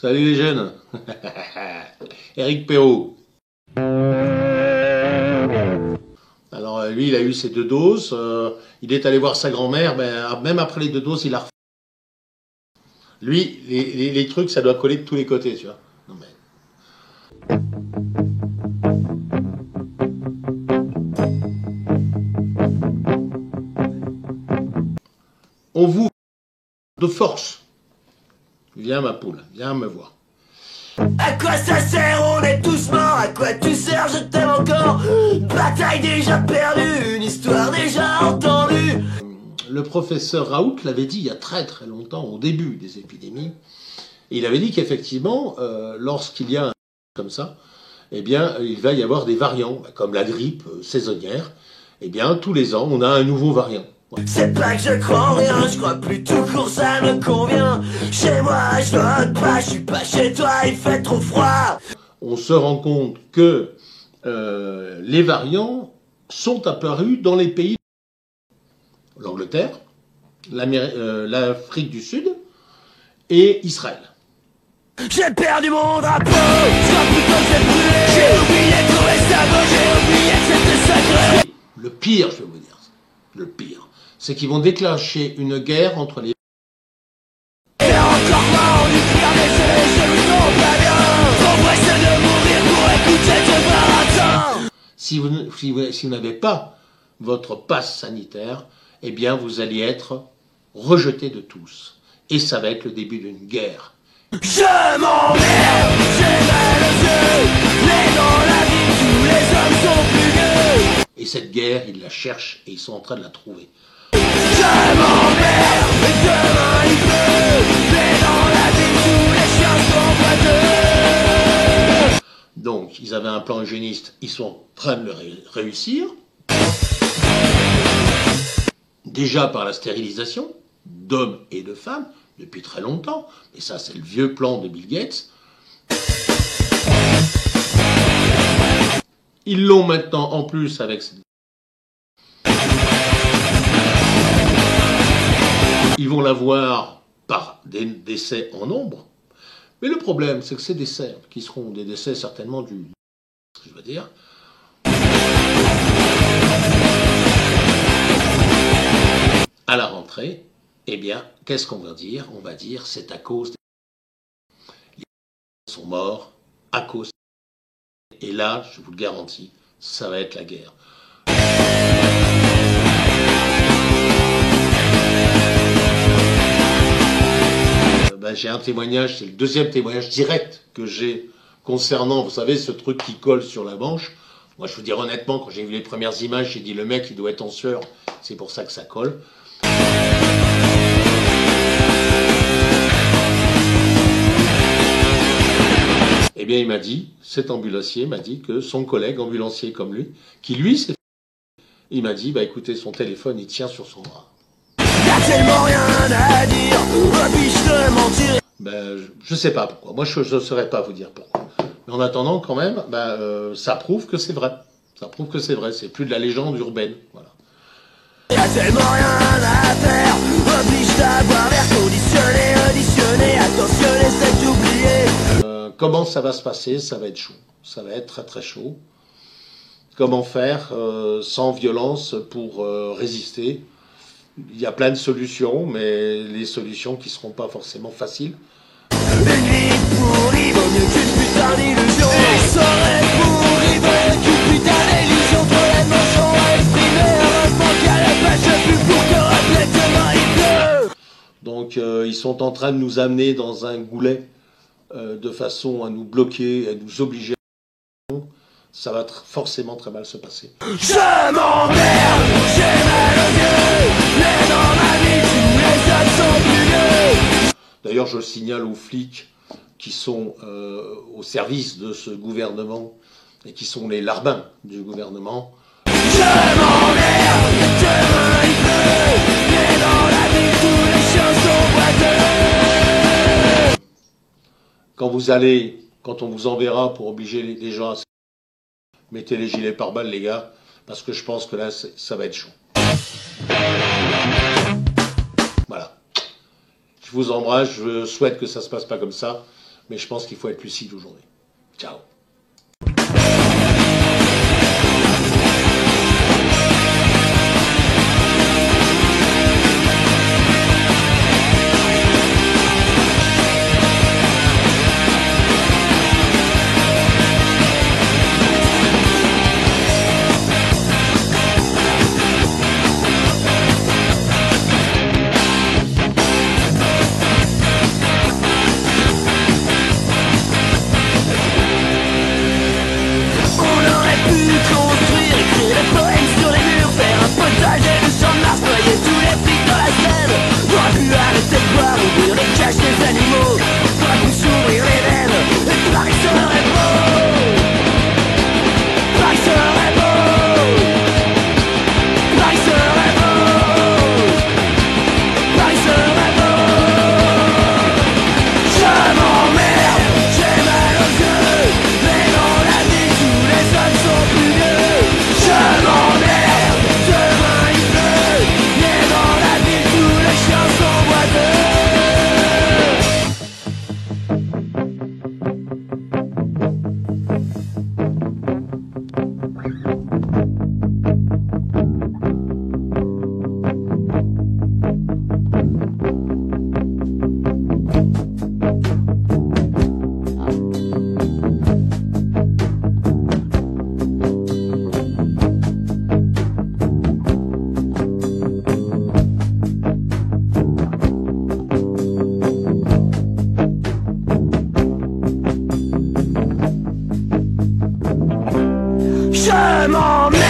Salut les jeunes. Éric Perrault. Alors lui, il a eu ses 2 doses. Il est allé voir sa grand-mère. Même après les 2 doses, il a refait. Lui, les trucs, ça doit coller de tous les côtés, tu vois. Non, mais... On vous de force. Viens ma poule, viens me voir. À quoi ça sert, on est tous morts. À quoi tu sers, je t'aime encore. Bataille déjà perdue, une histoire déjà entendue. Le professeur Raoult l'avait dit il y a très très longtemps, au début des épidémies. Et il avait dit qu'effectivement, lorsqu'il y a un comme ça, eh bien, il va y avoir des variants, comme la grippe saisonnière. Eh bien, tous les ans, on a un nouveau variant. C'est pas que je crois en rien, je crois plus tout court, ça me convient. Chez moi, je vote pas, je suis pas chez toi, il fait trop froid. On se rend compte que les variants sont apparus dans les pays, l'Angleterre, l'Afrique du Sud et Israël. J'ai perdu mon drapeau, je crois plus quand j'ai brûlé. J'ai oublié de trouver ça beau, j'ai oublié que c'était sacré. Le pire, je vais vous dire, le pire, c'est qu'ils vont déclencher une guerre entre les... Et encore mort, du pire, mais je lui tombe pas bien. Ton vrai c'est de mourir pour écouter tes baratins. Si vous n'avez pas votre passe sanitaire, eh bien vous allez être rejeté de tous. Et ça va être le début d'une guerre. Je m'emmerde, j'ai mal aux yeux, mais dans la vie tous les hommes sont plus vieux. Et cette guerre, ils la cherchent et ils sont en train de la trouver. Je m'emmerde, demain il pleut, mais dans la vie tous les chiens sont boiteux. Donc, ils avaient un plan hygiéniste, ils sont en train de le réussir. Déjà par la stérilisation d'hommes et de femmes, depuis très longtemps. Et ça, c'est le vieux plan de Bill Gates. Ils l'ont maintenant en plus avec... Ils vont l'avoir par des décès en nombre. Mais le problème, c'est que ces décès, qui seront des décès certainement du... je veux dire... à la rentrée, eh bien, qu'est-ce qu'on va dire? On va dire c'est à cause des... les gens sont morts à cause. Et là, je vous le garantis, ça va être la guerre. J'ai un témoignage, c'est le 2e témoignage direct que j'ai concernant, vous savez, ce truc qui colle sur la manche. Moi, je vous dis honnêtement, quand j'ai vu les premières images, j'ai dit le mec, il doit être en sueur, c'est pour ça que ça colle. Eh bien, il m'a dit, cet ambulancier m'a dit que son collègue ambulancier comme lui, qui lui s'est fait, il m'a dit, bah écoutez, son téléphone, il tient sur son bras. Y'a tellement rien à dire, biche de mentir. Je sais pas pourquoi, moi je ne saurais pas vous dire pourquoi. Mais en attendant, quand même, ça prouve que c'est vrai. Ça prouve que c'est vrai, c'est plus de la légende urbaine, voilà. Y'a tellement rien à faire, oblige d'avoir l'air conditionné, auditionné, attentionné, c'est oublié. Comment ça va se passer? Ça va être chaud. Ça va être très très chaud. Comment faire sans violence pour résister? Il y a plein de solutions, mais les solutions qui ne seront pas forcément faciles. Une vie pourrie vaut mieux qu'une putain d'illusion. Il serait pourri, vaut mieux qu'une putain d'illusion. Trop d'émotions à exprimer, heureusement qu'à la page je pue pour te rappeler demain il pleut. Donc ils sont en train de nous amener dans un goulet de façon à nous bloquer, à nous obliger. Ça va forcément très mal se passer. Je m'emmerde, j'ai mal aux yeux, mais dans ma vie tous les hommes sont plus vieux. D'ailleurs, je signale aux flics qui sont au service de ce gouvernement et qui sont les larbins du gouvernement. Je m'emmerde, demain il pleut, mais dans la vie tous les chiens sont boiteux. Quand on vous enverra pour obliger les gens à... mettez les gilets pare-balles, les gars, parce que je pense que là, ça va être chaud. Voilà. Je vous embrasse, je souhaite que ça se passe pas comme ça. mais je pense qu'il faut être lucide aujourd'hui. Ciao. Je m'emmerde.